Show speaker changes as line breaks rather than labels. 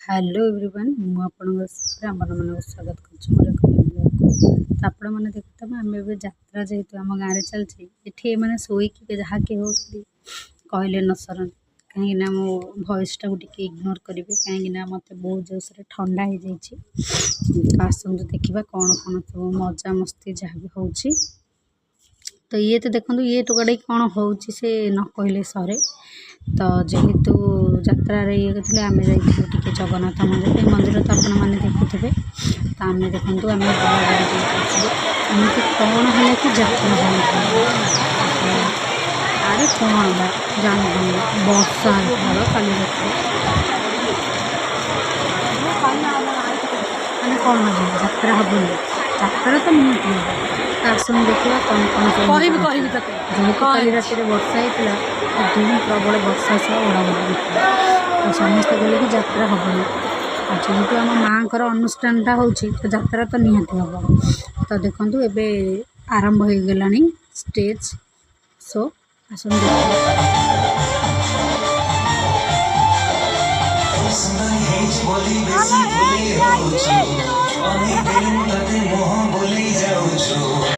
hello everyone मु आपन स्वागत कर मोर एक ब्लॉग तो आपण मैंने देखते आम यात्रा जेहेतु आम गाँव में चलती ये मैंने शोक जहाँ कि हो कहले न सरन कहीं मो भॉइस टाक टे इग्नोर करेंगे कहीं मत बहुत जोर ठंडा हो जाए आसतु देखा कौन कौन सब मजा मस्ती जहाँ भी हो तो ये तो देखो ये टोकाटे कौन हो न कहले सरे तो जेहेतु यात्रा ये थे आम जाइए जगन्नाथ मंदिर मंदिर तो आपण मैंने देखुथे तो आम देखूँ आम एमती कौन है कि यात्रा अरे कौन बा जान वर्षा काली मैंने कौन यात्रा हेनी यात्रा तो नहीं आसन देखा कौन कौन जेहेतु काली राति वर्षा होता धूम प्रबल वर्षा सह उड़ाउड़ी तो समस्ते कहले कि यात्रा हेनी जेहेतु आम माँ को अनुष्ठानटा हो यात्रा तो निहाती हम तो देखूँ एवं आरंभ हो गला स्टेज शो आसन